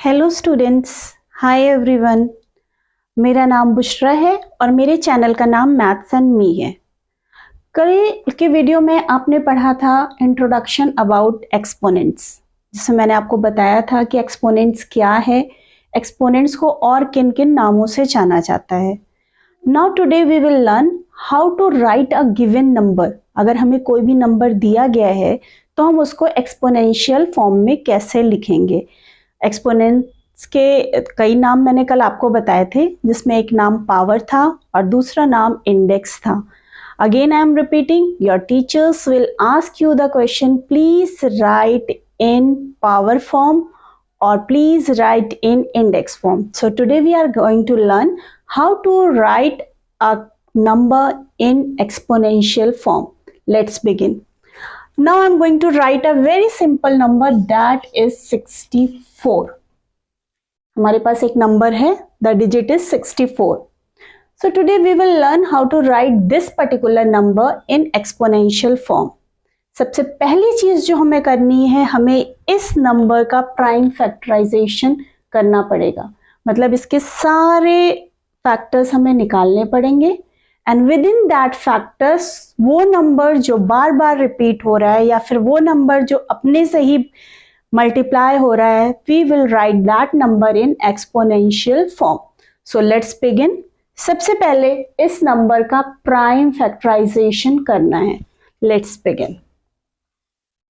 Hello students, hi everyone. मेरा नाम बुशरा है और मेरे चैनल का नाम मैथ्स एंड मी है। कल के वीडियो में आपने पढ़ा था इंट्रोडक्शन अबाउट एक्सपोनेंट्स, जिसमें मैंने आपको बताया था कि एक्सपोनेंट्स क्या है, एक्सपोनेंट्स को और किन किन नामों से जाना जाता है। Now today we will learn how to write a given number. अगर हमें कोई भी नंबर दिया गया है तो हम उसको एक्सपोनेंशियल फॉर्म में कैसे लिखेंगे। एक्सपोनेंट्स के कई नाम मैंने कल आपको बताए थे, जिसमें एक नाम पावर था और दूसरा नाम इंडेक्स था। Again I am repeating, your teachers will ask you the question, please right in power form or please write in index form. So today we are going to learn how to write a number in exponential form. Let's begin. Now I'm going to write a very simple number, that is 64. हमारे पास एक number है, the digit is 64. So today we will learn how to write this particular number in exponential form. सबसे पहली चीज जो हमें करनी है, हमें इस नंबर का प्राइम फैक्टराइजेशन करना पड़ेगा। मतलब इसके सारे फैक्टर्स हमें निकालने पड़ेंगे and with in that factors वो नंबर जो बार बार रिपीट हो रहा है या फिर वो नंबर जो अपने से ही मल्टीप्लाई हो रहा है, we will write that number in exponential form. So let's begin. सबसे पहले इस नंबर का प्राइम फैक्टराइजेशन करना है। Let's begin.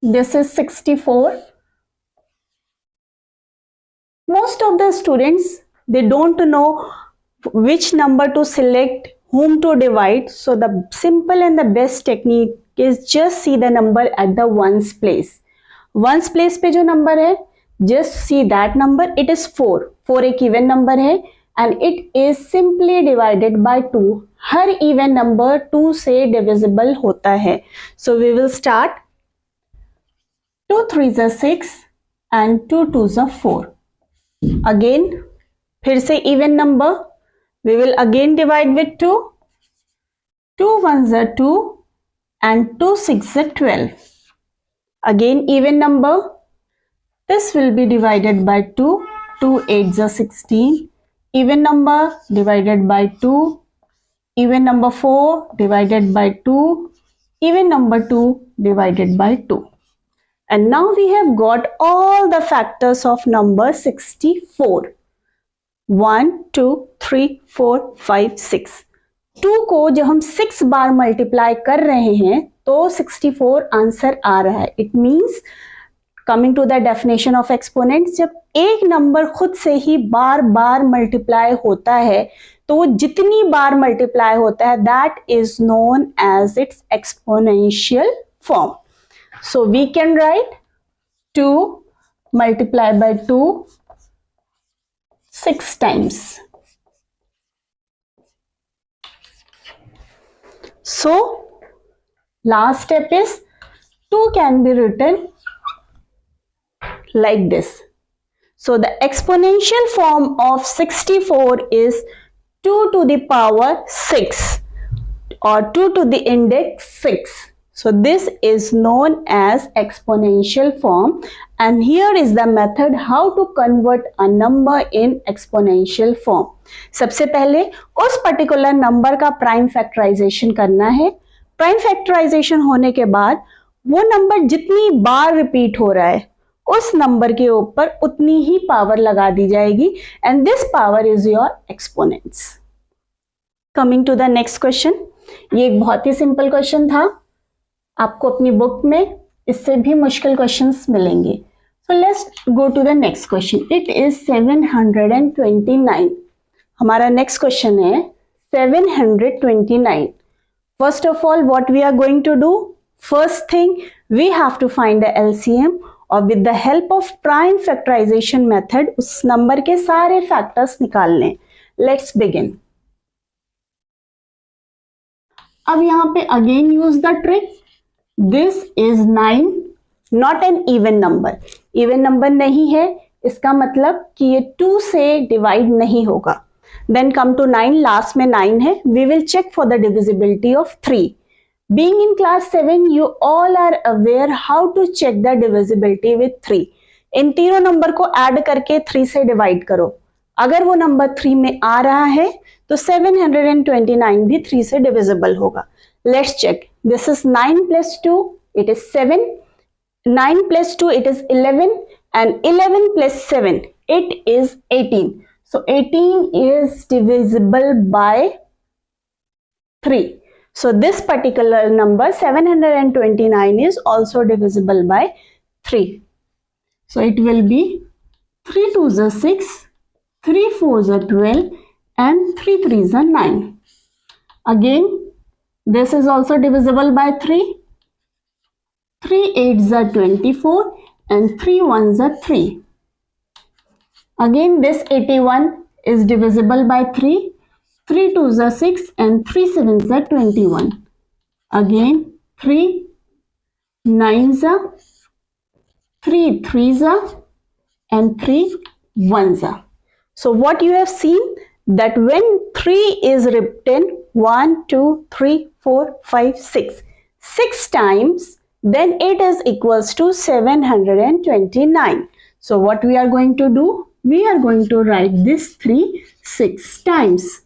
This is 64. Most of the students, they don't know which number to select, whom to divide. So the simple and the best technique is just see the number at the ones place. Ones place पे जो number है, just see that number. It is 4. 4 एक even number है and it is simply divided by 2. Her even number 2 से divisible होता है. So we will start. 2 3s are 6 and 2 2s are 4. Again, फिर से even number, we will again divide with 2. 2 1s are 2 and 2 6 are 12. Again even number, this will be divided by 2. 2 8s are 16. Even number divided by 2. Even number 4 divided by 2. Even number 2 divided by 2. And now we have got all the factors of number 64. 1 2 3 4 5 6. 2 को जब हम 6 बार multiply कर रहे हैं तो 64 answer आ रहा है। It means, coming to the definition of exponents, जब एक नंबर खुद से ही बार बार मल्टीप्लाई होता है तो वो जितनी बार मल्टीप्लाई होता है, that is known as its exponential form. So we can write 2 multiplied by 2 6 times. So last step is 2 can be written like this. So the exponential form of 64 is 2 to the power 6 or 2 to the index 6. So this is known as exponential form, and here is the method how to convert a number in exponential form. सबसे पहले उस particular number का prime factorisation करना है. Prime factorisation होने के बाद वो नंबर जितनी बार रिपीट हो रहा है उस नंबर के ऊपर उतनी ही पावर लगा दी जाएगी and this power is your exponents. Coming to the next question. ये एक बहुत ही सिंपल क्वेश्चन था. आपको अपनी बुक में इससे भी मुश्किल क्वेश्चंस मिलेंगे. So let's go to the next question. It is 729. हमारा नेक्स्ट क्वेश्चन है 729. First of all what we are going to do, first thing we have to find the LCM और with the help of prime factorisation method उस नंबर के सारे factors निकाल लें. Let's begin. अब यहाँ पे again use the trick. This is 9, not an even number. Even number नहीं है, इसका मतलब कि ये 2 से डिवाइड नहीं होगा. Then come to 9, लास्ट में 9 है. We will check for the divisibility of 3. Being in class 7, you all are aware how to check the divisibility with 3. इन तीनों नंबर को ऐड करके 3 से डिवाइड करो। अगर वो नंबर 3 में आ रहा है तो 729 भी 3 से डिविजिबल होगा। Let's check. This is 9 plus 2, it is 7, 9 plus 2 it is 11, and 11 plus 7 it is 18. So 18 is divisible by 3. So this particular number 729 is also divisible by 3. So it will be 3 2s are 6, 3 4s are 12, and 3 3s are 9. Again, this is also divisible by 3. 3 8s are 24, and 3 1s are 3. Again, this 81 is divisible by 3. 3 2s are 6, and 3 7s are 21. Again, 3 9s are, 3 3s are, and 3 1s are. So what you have seen, that when 3 is written 1 2 3 4 5 6 times, then it is equals to 729. So what we are going to do? We are going to write this 3 6 times.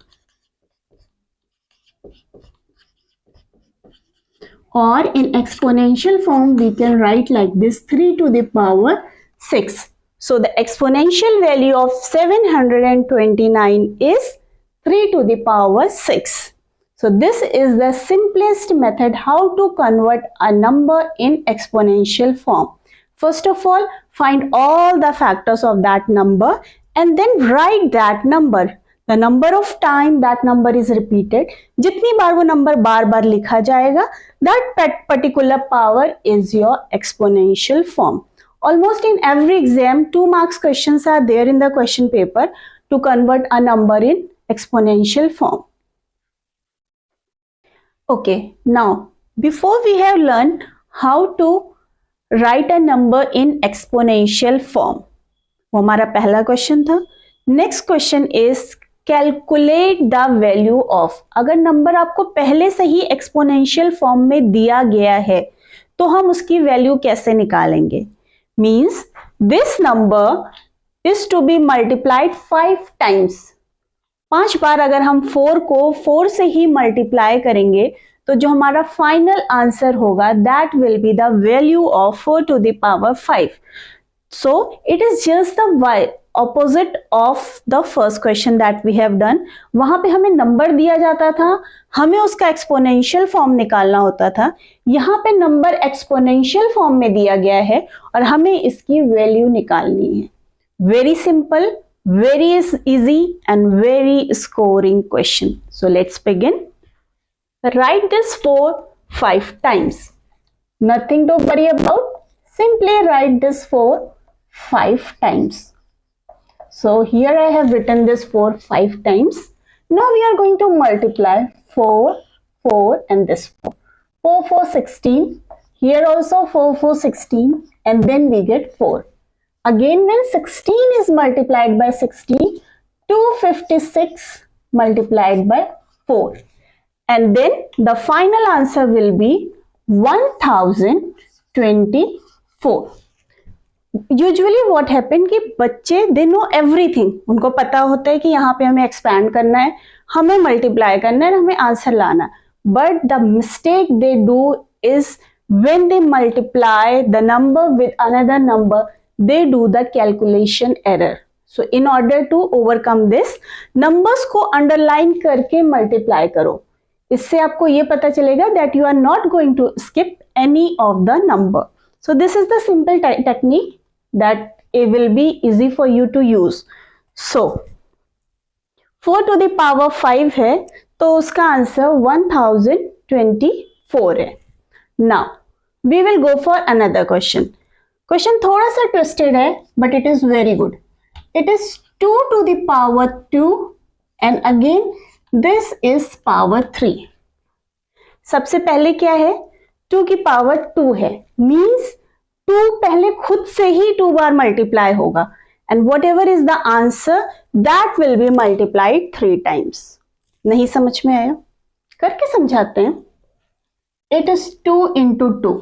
Or in exponential form, we can write like this: 3 to the power 6. So the exponential value of 729 is 3 to the power 6. So this is the simplest method how to convert a number in exponential form. First of all, find all the factors of that number and then write that number. The number of time that number is repeated, जितनी बार वो number बार बार लिखा जाएगा, that particular power is your exponential form. Almost in every exam, 2 marks questions are there in the question paper to convert a number in exponential form. Okay, now before we have learned how to write a number in exponential form, वो हमारा पहला question था. Next question is calculate the value of. अगर number आपको पहले से ही exponential form में दिया गया है तो हम उसकी वैल्यू कैसे निकालेंगे? Means this number is to be multiplied 5 times. 5 बार अगर हम 4 को 4 से ही मल्टीप्लाई करेंगे तो जो हमारा फाइनल आंसर होगा that will be the value of 4 to the power 5. So it is just the opposite of the first question that we have done. वहां पे हमें नंबर दिया जाता था, हमें उसका एक्सपोनेंशियल फॉर्म निकालना होता था. यहाँ पे नंबर एक्सपोनेंशियल फॉर्म में दिया गया है और हमें इसकी वैल्यू निकालनी है. Very simple, very easy and very scoring question. So let's begin. Write this 4 5 times. Nothing to worry about. Simply write this 4 5 times. So here I have written this 4 5 times. Now we are going to multiply 4 4 and this 4. 4 4 16. Here also 4 4 16 and then we get 4. Again, when 16 is multiplied by 16, 256 multiplied by 4. And then the final answer will be 1024. Usually what happen कि बच्चे they know everything. उनको पता होता है कि यहाँ पे हमें expand करना है, हमें multiply करना है, हमें answer लाना. But the mistake they do is when they multiply the number with another number, they do the calculation error. So in order to overcome this, numbers को underline करके multiply करो. इससे आपको ये पता चलेगा that you are not going to skip any of the number. So this is the simple technique that it will be easy for you to use. So 4 to the power 5 है तो उसका answer 1024 है. Now we will go for another question. Question थोड़ा सा twisted है but it is very good. It is 2 to the power 2 and again this is power 3. सबसे पहले क्या है? 2 की पावर 2 है, मीन्स 2 पहले खुद से ही 2 बार मल्टीप्लाई होगा and what ever is the answer that will B multiplied 3 times. नहीं समझ में आया? करके समझाते हैं. It is 2 into 2.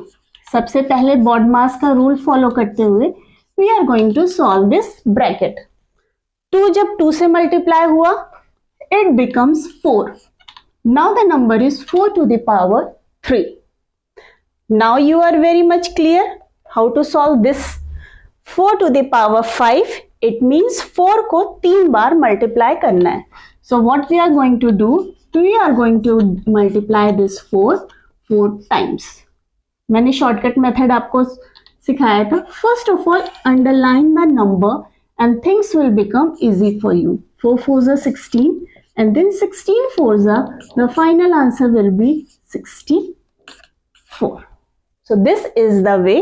सबसे पहले BODMAS का रूल फॉलो करते हुए we are going to solve this bracket. 2 जब 2 से मल्टीप्लाई हुआ it becomes 4। Now the number is 4 to the power 3। Now you are very much clear how to solve this. 4 to the power 5 it means 4 को 3 बार multiply करना है। So what we are going to do, we are going to multiply this 4 times. मैंने shortcut method आपको सिखाया था। First of all underline the number and things will become easy for you. 4 4s are 16 and then 16 4s are, the final answer will be 64. So this is the way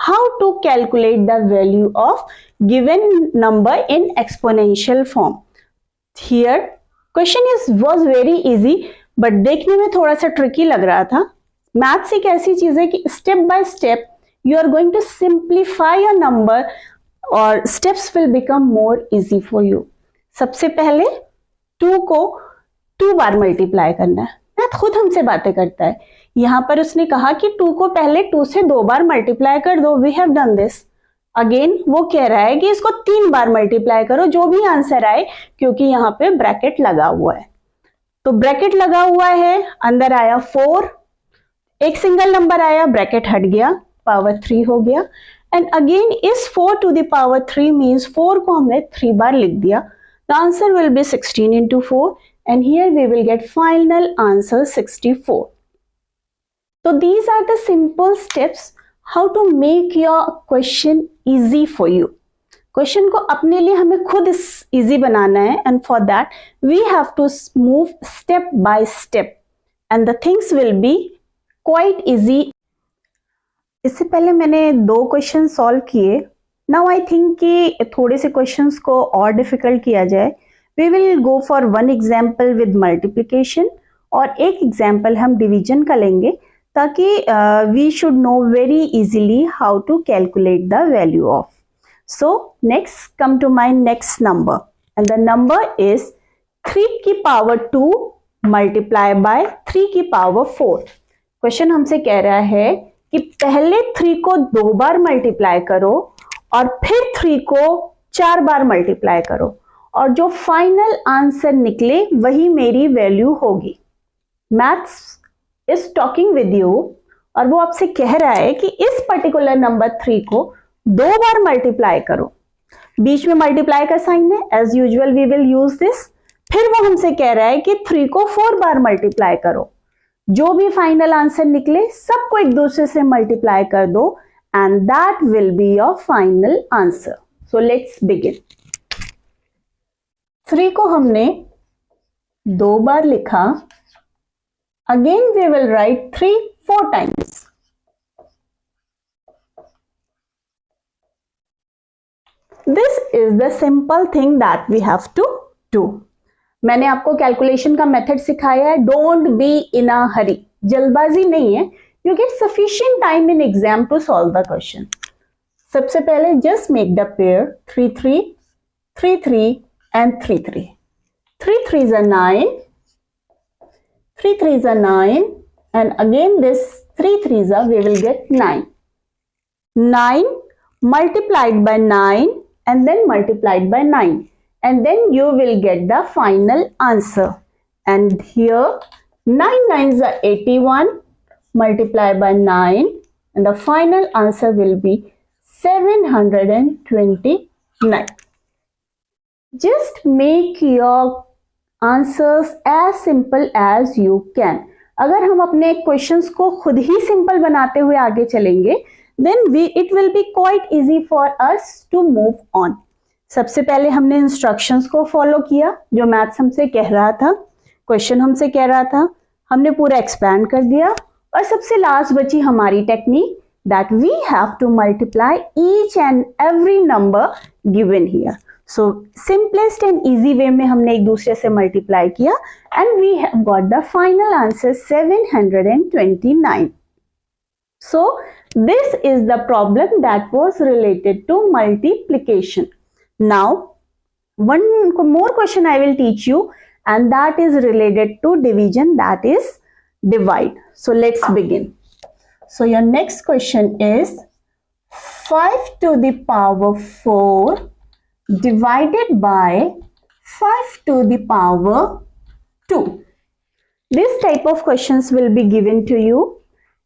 how to calculate the value of given number in exponential form. Here question was very easy but देखने में थोड़ा सा tricky लग रहा था। Maths एक ऐसी चीज है कि step by step you are going to simplify a number और steps will become more easy for you. सबसे पहले 2 को 2 बार मल्टीप्लाई करना है। मैथ खुद हमसे बातें करता है। यहां पर उसने कहा कि 2 को पहले 2 से 2 बार मल्टीप्लाई कर दो। We have done this. Again वो कह रहा है कि इसको 3 बार मल्टीप्लाई करो जो भी आंसर आए, क्योंकि यहाँ पे ब्रैकेट लगा हुआ है। तो ब्रैकेट लगा हुआ है, अंदर आया 4, एक सिंगल नंबर आया, ब्रैकेट हट गया, पावर 3 हो गया। एंड अगेन इस 4 टू द पावर 3 मीन्स 4 को हमने 3 बार लिख दिया। The answer will be 16 into 4 and here we will get final answer 64. So these are the simple steps how to make your question easy for you. Question को अपने लिए हमें खुद easy बनाना है and for that we have to move step by step and the things will be quite easy. इससे पहले मैंने 2 क्वेश्चन सॉल्व किए। नाउ आई थिंक कि थोड़े से क्वेश्चंस को और डिफिकल्ट किया जाए। We will go for 1 example with multiplication और एक एग्जाम्पल हम डिवीजन का लेंगे ताकि we should know very easily how to calculate the value of. So next come to my next number and the number is 3 की power 2 multiply by 3 की power 4। Question हमसे कह रहा है कि पहले 3 को 2 बार मल्टीप्लाई करो और फिर 3 को 4 बार मल्टीप्लाई करो और जो फाइनल आंसर निकले वही मेरी वैल्यू होगी। Maths is talking with you और वो आपसे कह रहा है कि इस पर्टिकुलर नंबर 3 को 2 बार मल्टीप्लाई करो। बीच में मल्टीप्लाई का साइन है, as usual we will use this. फिर वो हमसे कह रहा है कि 3 को 4 बार मल्टीप्लाई करो, जो भी फाइनल आंसर निकले सबको एक दूसरे से मल्टीप्लाई कर दो and that will be your final answer. So let's begin. 3 को हमने 2 बार लिखा। Again we will write 3 4 times. This is the simple thing that we have to do. मैंने आपको कैलकुलेशन का मेथड सिखाया है। डोंट बी इन अ हरी, जल्दबाजी नहीं है। You get sufficient time in exam to solve the question. सबसे पहले just make the pair 3 3 3 3 and 3 3। 3 3s are 9, 3 3s are 9 and again this 3 3s are, we will get 9. 9 multiplied by 9 and then multiplied by 9. And then you will get the final answer. And here 9 9s are 81 multiplied by 9 and the final answer will be 729. Just make your answers as simple as you can. अगर हम अपने questions को खुद ही simple बनाते हुए आगे चलेंगे then it will be quite easy for us to move on. सबसे पहले हमने इंस्ट्रक्शंस को फॉलो किया जो मैथ्स हमसे कह रहा था, क्वेश्चन हमसे कह रहा था, हमने पूरा एक्सपैंड कर दिया और सबसे लास्ट बची हमारी technique that we have to multiply each and every number given here. So simplest and easy way में हमने एक दूसरे से मल्टीप्लाई किया and we have got the final answer 729. So this is the problem that was related to multiplication. Now one more question I will teach you and that is related to division, that is divide. So let's begin. So your next question is 5 to the power 4 divided by 5 to the power 2. This type of questions will be given to you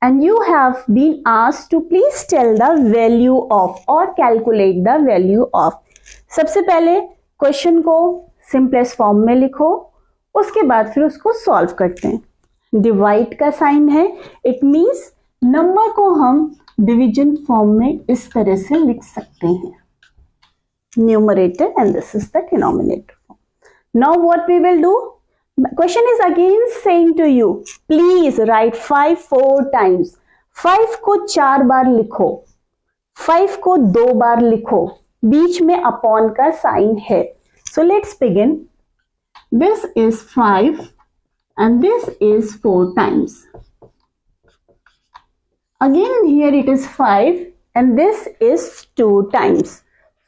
and you have been asked to please tell the value of or calculate the value of. सबसे पहले question को simplest form में लिखो, उसके बाद फिर उसको solve करते हैं। डिवाइड का साइन है, इट मींस नंबर को हम डिवीजन फॉर्म में इस तरह से लिख सकते हैं, numerator and this is the denominator form. Now what we will do, question is again saying to you please write 5 4 times. 5 को 4 बार लिखो, 5 को 2 बार लिखो, बीच में अपॉन का साइन है। So let's begin. This is 5 and this is 4 times. Again here it is 5 and this is 2 times.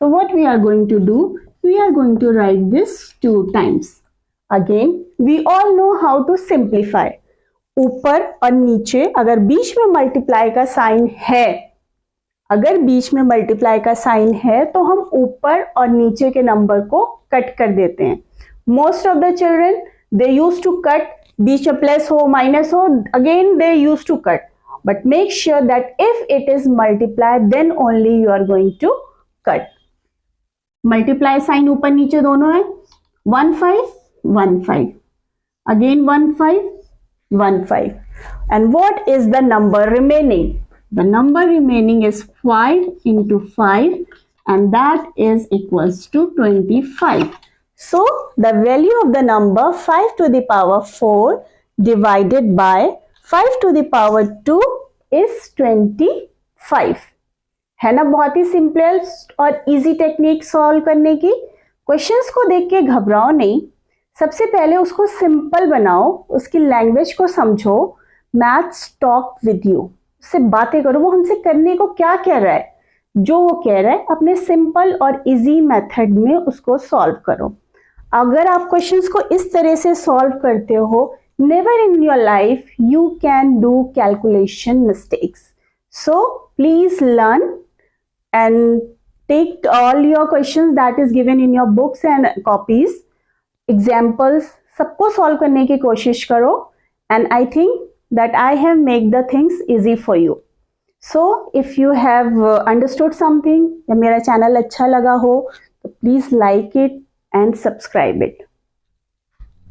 So what we are going to do, we are going to write this 2 times. Again we all know how to simplify. ऊपर और नीचे अगर बीच में multiply का sign है, अगर बीच में multiply का साइन है तो हम ऊपर और नीचे के नंबर को कट कर देते हैं। Most of the children they use to cut, बीच में प्लस हो माइनस हो, again they use to cut, but make sure that if it is multiply then only you are going to cut. Multiply sign ऊपर नीचे दोनों है, 1 5 1 5, again 1 5 1 5, and what is the number remaining? The number remaining is 5 into 5 and that is equals to 25. So the value of the number 5 to the power 4 divided by 5 to the power 2 is 25. है ना, बहुत ही simplest और easy technique solve करने की। Questions को देख के घबराओ नहीं, सबसे पहले उसको सिंपल बनाओ, उसकी लैंग्वेज को समझो। मैथ्स टॉक विद यू, उससे बातें करो, वो हमसे करने को क्या कह रहा है, जो वो कह रहा है अपने सिंपल और इजी मेथड में उसको सॉल्व करो। अगर आप क्वेश्चंस को इस तरह से सॉल्व करते हो, never in your life you can do calculation mistakes. So please learn and take all your questions that is given in your books and copies, examples सबको solve करने की कोशिश करो and I think that I have made the things easy for you. So if you have understood something या मेरा channel अच्छा लगा हो तो please like it and subscribe it.